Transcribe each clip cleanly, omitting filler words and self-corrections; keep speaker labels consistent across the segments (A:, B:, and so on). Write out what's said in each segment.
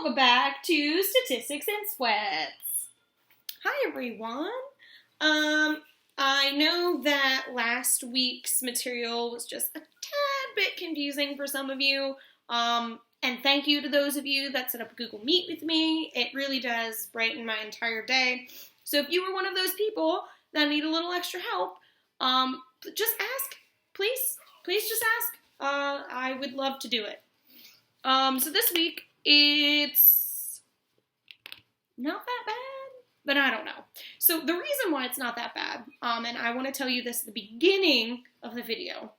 A: welcome back to Statistics and Sweats. Hi everyone. I know that last week's material was just a tad bit confusing for some of you, and thank you to those of you that set up a Google Meet with me. It really does brighten my entire day. So if you were one of those people that need a little extra help, just ask. Please just ask. I would love to do it. So this week, it's not that bad, but I don't know. So the reason why it's not that bad, and I want to tell you this at the beginning of the video,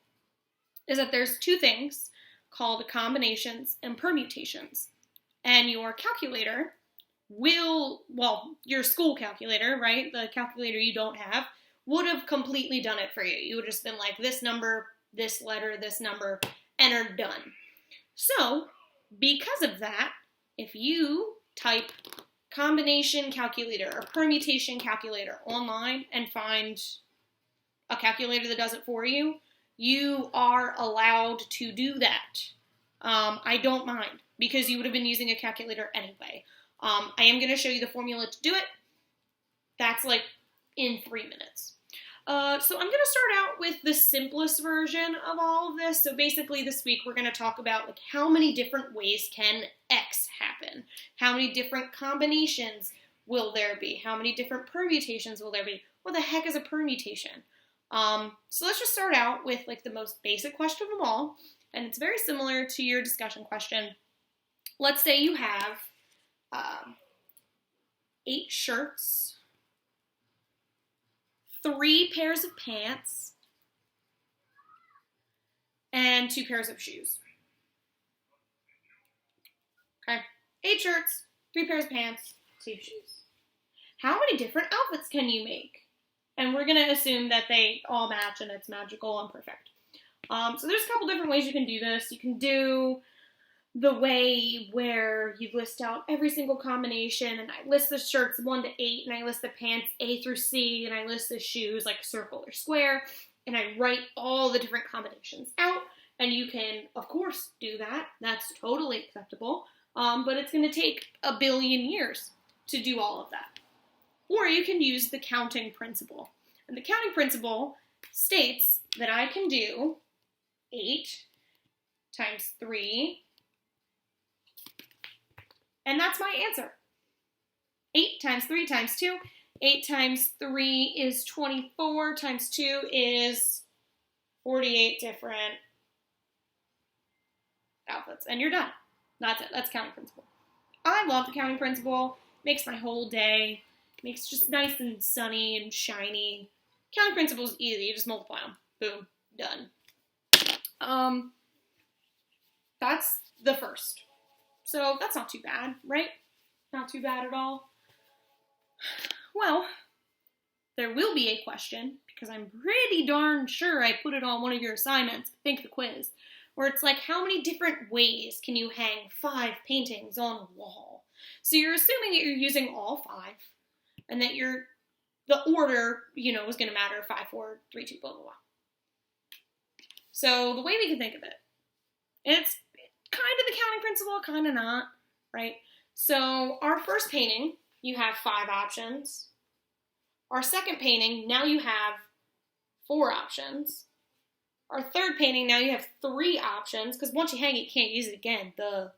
A: is that there's two things called combinations and permutations. And your calculator will, well, your school calculator, right, the calculator you don't have, would have completely done it for you. You would have just been like, this number, this letter, this number, enter, done. So, because of that, if you type combination calculator or permutation calculator online and find a calculator that does it for you, you are allowed to do that. I don't mind, because you would have been using a calculator anyway. I am going to show you the formula to do it. That's like in 3 minutes. So I'm going to start out with the simplest version of all of this. So basically this week we're going to talk about like how many different ways can X happen? How many different combinations will there be? How many different permutations will there be? What the heck is a permutation? So let's just start out with like the most basic question of them all. And it's very similar to your discussion question. Let's say you have 8 shirts, 3 pairs of pants, and 2 pairs of shoes. Okay, 8 shirts, 3 pairs of pants, 2 shoes. How many different outfits can you make? And we're going to assume that they all match and it's magical and perfect. So there's a couple different ways you can do this. You can do the way where you list out every single combination, and I list the shirts 1 to 8, and I list the pants A through C, and I list the shoes like circle or square, and I write all the different combinations out, and you can, of course, do that. That's totally acceptable, but it's going to take a billion years to do all of that. Or you can use the counting principle, and the counting principle states that I can do 8 times 3, and that's my answer. 8 times 3 times 2. 8 times 3 is 24, times 2 is 48 different outfits. And you're done. That's it. That's counting principle. I love the counting principle. Makes my whole day. Makes it just nice and sunny and shiny. Counting principle is easy. You just multiply them. Boom. Done. That's the first. So that's not too bad, right? Not too bad at all. Well, there will be a question, because I'm pretty darn sure I put it on one of your assignments, I think the quiz, where it's like, how many different ways can you hang 5 paintings on a wall? So you're assuming that you're using all 5, and that the order, is going to matter, 5, 4, 3, 2, blah, blah, blah. So the way we can think of it, and it's kind of the counting principle, kind of not, right? So our first painting, you have 5 options. Our second painting, now you have 4 options. Our third painting, now you have 3 options, because once you hang it, you can't use it again. Our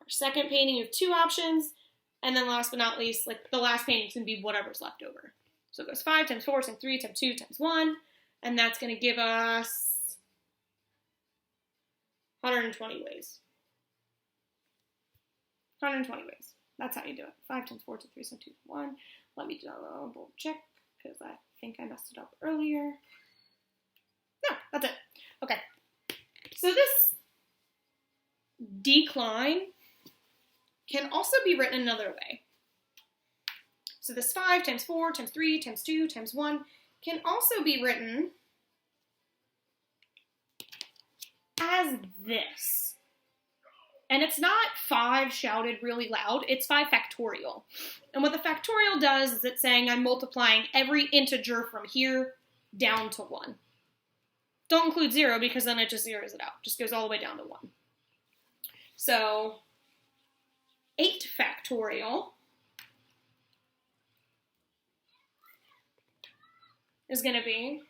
A: second painting, you have 2 options, and then last but not least, like the last painting is going to be whatever's left over. So it goes 5 times 4 times 3 times 2 times 1, and that's going to give us 120 ways. 120 ways. That's how you do it. 5 times 4 times 3 times 2 times 1. Let me double check, because I think I messed it up earlier. No, that's it. Okay. So this decline can also be written another way. So this 5 times 4 times 3 times 2 times 1 can also be written as this. And it's not 5 shouted really loud, it's 5 factorial. And what the factorial does is it's saying I'm multiplying every integer from here down to 1. Don't include 0, because then it just zeroes it out. Just goes all the way down to 1. So 8 factorial is going to be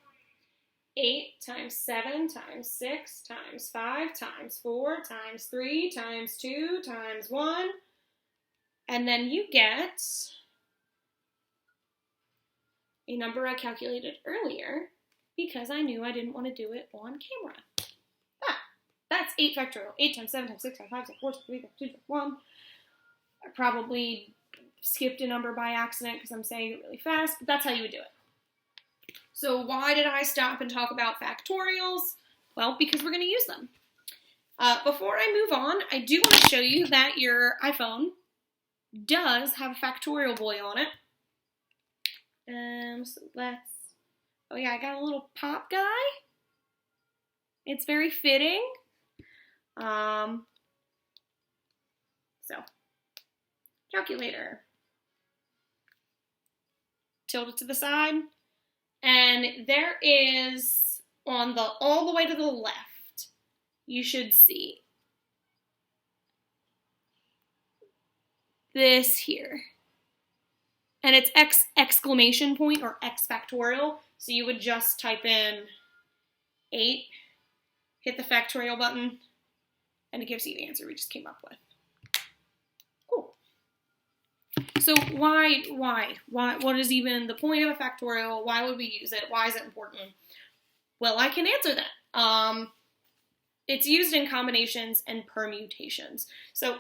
A: 8 times 7 times 6 times 5 times 4 times 3 times 2 times 1. And then you get a number I calculated earlier because I knew I didn't want to do it on camera. That's 8 factorial. 8 times 7 times 6 times 5 times 4 times 3 times 2 times 1. I probably skipped a number by accident because I'm saying it really fast, but that's how you would do it. So why did I stop and talk about factorials? Well, because we're going to use them. Before I move on, I do want to show you that your iPhone does have a factorial boy on it. So let's, oh yeah, I got a little pop guy. It's very fitting. So, calculator. Tilt it to the side. And there is, on the, all the way to the left, you should see this here. And it's X exclamation point or X factorial. So you would just type in 8, hit the factorial button, and it gives you the answer we just came up with. Cool. So what is even the point of a factorial? Why would we use it? Why is it important? Well, I can answer that. It's used in combinations and permutations. So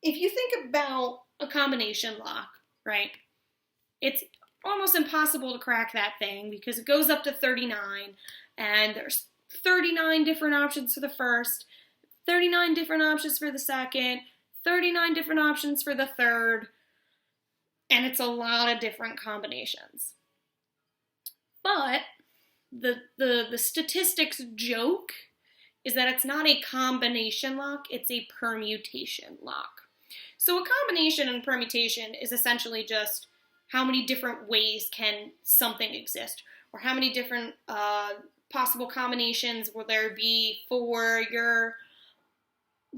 A: if you think about a combination lock, right, it's almost impossible to crack that thing because it goes up to 39, and there's 39 different options for the first, 39 different options for the second, 39 different options for the third, and it's a lot of different combinations. But the statistics joke is that it's not a combination lock, it's a permutation lock. So a combination and permutation is essentially just how many different ways can something exist, or how many different possible combinations will there be for your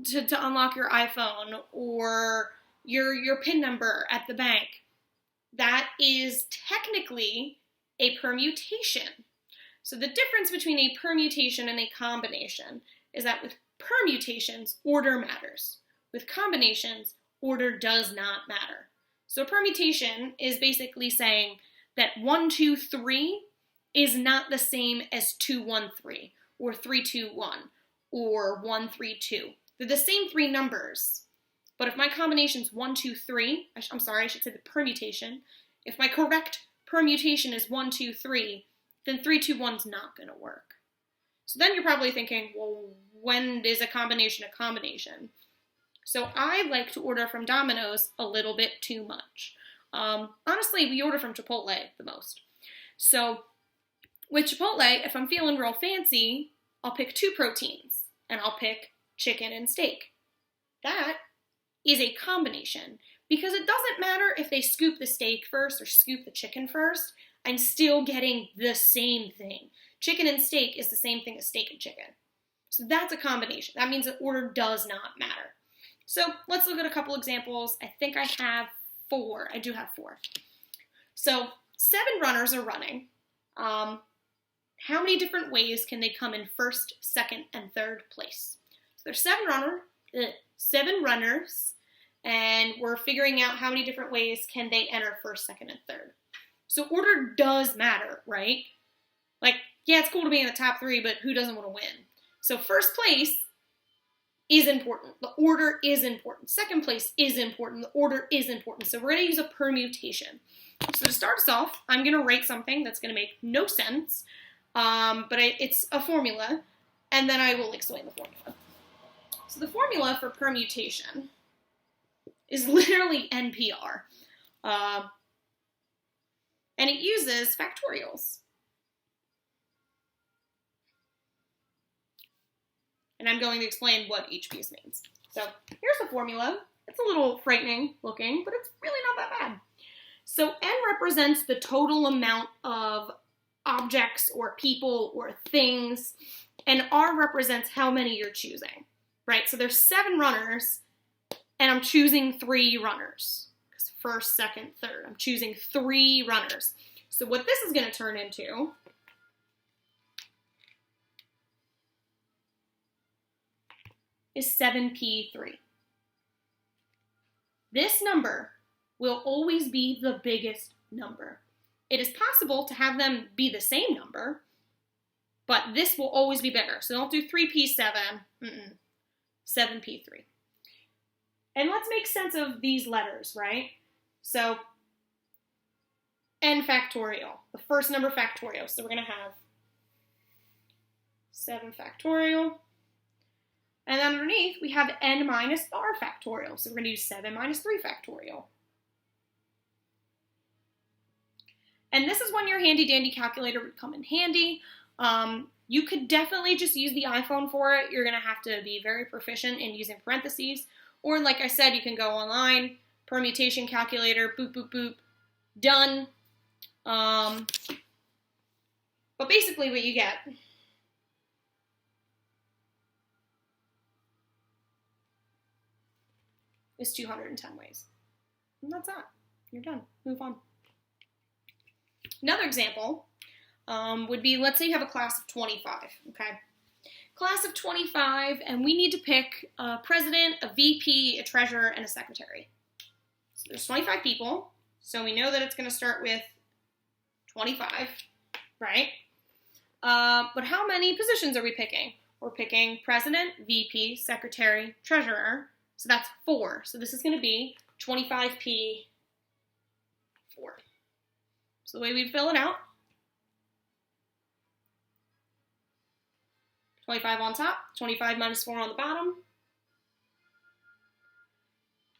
A: to unlock your iPhone or your PIN number at the bank. That is technically a permutation. So the difference between a permutation and a combination is that with permutations, order matters. With combinations, order does not matter. So a permutation is basically saying that 1, 2, 3 is not the same as 2, 1, 3, or 3, 2, 1, or 1, 3, 2. They're the same 3 numbers, but if my combination's 1, 2, 3, I should say the permutation. If my correct permutation is 1, 2, 3, then 3, 2, 1's not going to work. So then you're probably thinking, well, when is a combination a combination? So I like to order from Domino's a little bit too much. Honestly, we order from Chipotle the most. So with Chipotle, if I'm feeling real fancy, I'll pick 2 proteins, and I'll pick chicken and steak. That is a combination, because it doesn't matter if they scoop the steak first or scoop the chicken first, I'm still getting the same thing. Chicken and steak is the same thing as steak and chicken. So that's a combination. That means the order does not matter. So let's look at a couple examples. I think I have 4. I do have 4. So 7 runners are running. How many different ways can they come in first, second, and third place? So there's 7 runners, and we're figuring out how many different ways can they enter first, second, and third. So order does matter, right? Like, yeah, it's cool to be in the top 3, but who doesn't want to win? So first place is important. The order is important. Second place is important. The order is important. So we're going to use a permutation. So to start us off, I'm going to write something that's going to make no sense, but it's a formula, and then I will explain the formula. So the formula for permutation is literally NPR, and it uses factorials. And I'm going to explain what each piece means. So here's the formula. It's a little frightening looking, but it's really not that bad. So N represents the total amount of objects or people or things, and R represents how many you're choosing, right? So there's 7 runners, and I'm choosing 3 runners. First, second, third. I'm choosing 3 runners. So what this is going to turn into is 7p3. This number will always be the biggest number. It is possible to have them be the same number, but this will always be bigger. So don't do 3p7, 7p3. And let's make sense of these letters, right? So n factorial, the first number factorial. So we're going to have 7 factorial. And underneath, we have n minus r factorial. So we're going to use 7 minus 3 factorial. And this is when your handy-dandy calculator would come in handy. You could definitely just use the iPhone for it. You're going to have to be very proficient in using parentheses. Or like I said, you can go online, permutation calculator, boop, boop, boop, done. But basically what you get is 210 ways. And that's that. You're done. Move on. Another example would be, let's say you have a class of 25, okay? Class of 25, and we need to pick a president, a VP, a treasurer, and a secretary. So there's 25 people, so we know that it's going to start with 25, right? But how many positions are we picking? We're picking president, VP, secretary, treasurer, so that's 4. So this is going to be 25p 4. So the way we'd fill it out, 25 on top, 25 minus 4 on the bottom.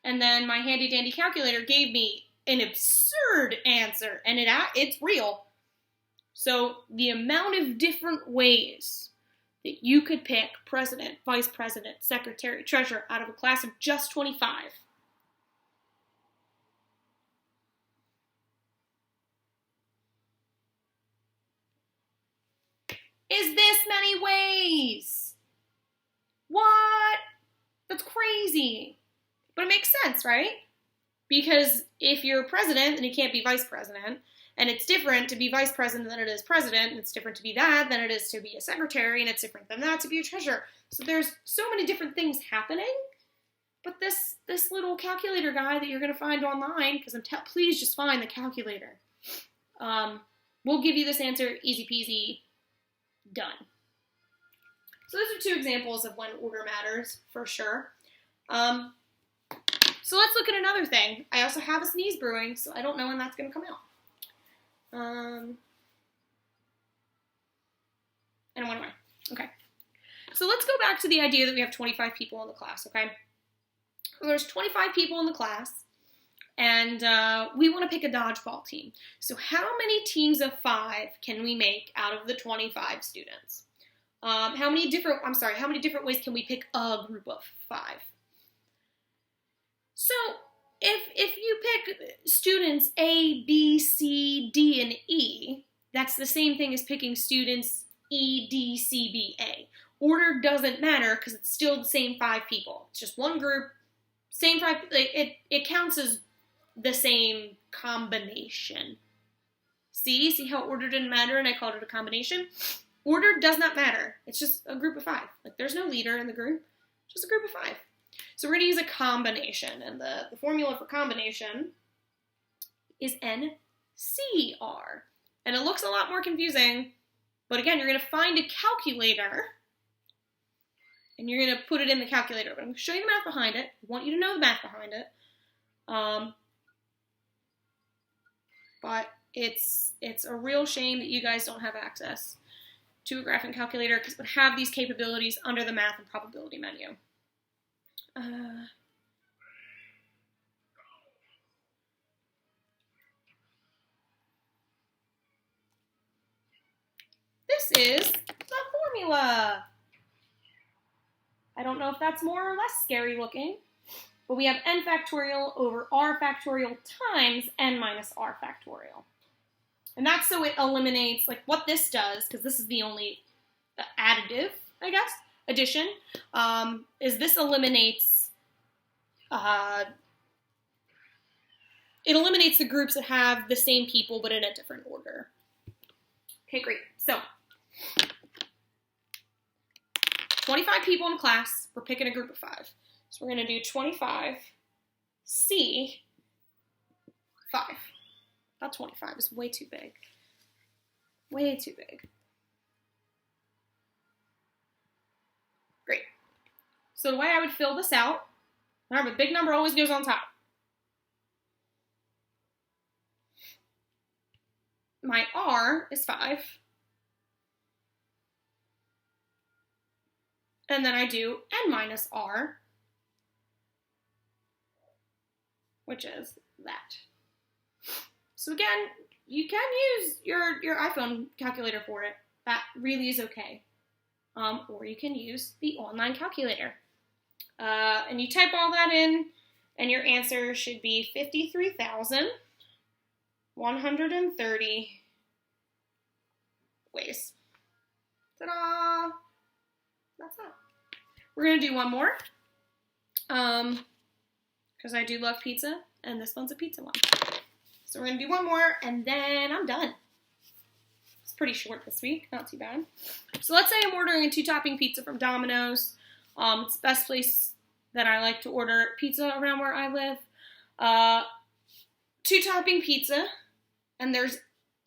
A: And then my handy-dandy calculator gave me an absurd answer, and it's real. So the amount of different ways that you could pick president, vice president, secretary, treasurer out of a class of just 25. Is this many ways? What? That's crazy. But it makes sense, right? Because if you're president, then you can't be vice president. And it's different to be vice president than it is president. And it's different to be that than it is to be a secretary. And it's different than that to be a treasurer. So there's so many different things happening. But this little calculator guy that you're going to find online, because please just find the calculator. We'll give you this answer, easy peasy. Done. So those are 2 examples of when order matters, for sure. So let's look at another thing. I also have a sneeze brewing, so I don't know when that's going to come out. And it went away. Okay. So let's go back to the idea that we have 25 people in the class, okay? Well, there's 25 people in the class, and we want to pick a dodgeball team. So how many teams of 5 can we make out of the 25 students? How many different ways can we pick a group of 5? So if you pick students A, B, C, D, and E, that's the same thing as picking students E, D, C, B, A. Order doesn't matter because it's still the same 5 people. It's just one group, same 5. It counts as the same combination. See how order didn't matter and I called it a combination? Order does not matter. It's just a group of 5. Like there's no leader in the group, just a group of 5. So we're going to use a combination, and the formula for combination is NCR. And it looks a lot more confusing, but again, you're going to find a calculator, and you're going to put it in the calculator. But I'm going to show you the math behind it. I want you to know the math behind it. But it's a real shame that you guys don't have access to a graphing calculator because it would have these capabilities under the math and probability menu. This is the formula. I don't know if that's more or less scary looking, but we have n factorial over r factorial times n minus r factorial. And that's so it eliminates, like what this does, because this is the only additive, I guess, addition, is this eliminates it eliminates the groups that have the same people but in a different order. Okay, great. So, 25 people in class. We're picking a group of 5. So we're going to do 25 C 5. About 25 is way too big. Way too big. Great. So the way I would fill this out, remember, the big number always goes on top. My R is 5. And then I do N minus R, which is that. So again, you can use your iPhone calculator for it. That really is okay. Or you can use the online calculator. And you type all that in, and your answer should be 53,130 ways. Ta-da! That's that. We're going to do one more. Because I do love pizza, and this one's a pizza one. So we're going to do one more, and then I'm done. It's pretty short this week. Not too bad. So let's say I'm ordering a 2-topping pizza from Domino's. It's the best place that I like to order pizza around where I live. 2-topping pizza, and there's,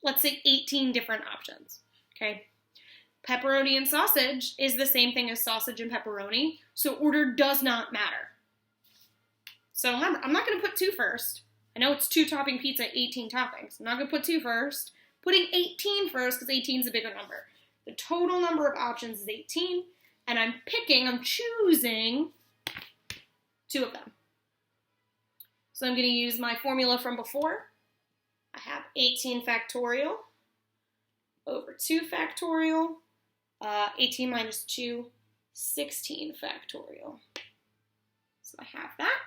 A: let's say, 18 different options. Okay. Pepperoni and sausage is the same thing as sausage and pepperoni, so order does not matter. So remember, I'm not going to put 2 first. I know it's 2-topping pizza, 18 toppings. I'm not going to put 2 first. Putting 18 first because 18 is a bigger number. The total number of options is 18, and I'm choosing 2 of them. So I'm going to use my formula from before. I have 18 factorial over 2 factorial. 18 minus 2, 16 factorial. So I have that.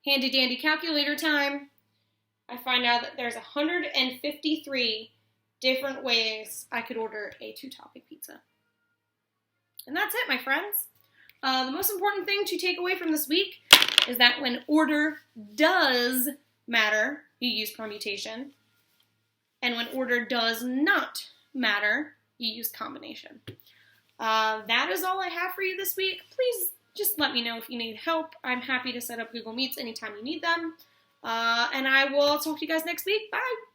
A: Handy dandy calculator time. I find out that there's 153 different ways I could order a 2-topping pizza. And that's it, my friends. The most important thing to take away from this week is that when order does matter, you use permutation. And when order does not matter, you use combination. That is all I have for you this week. Please just let me know if you need help. I'm happy to set up Google Meets anytime you need them. And I will talk to you guys next week. Bye!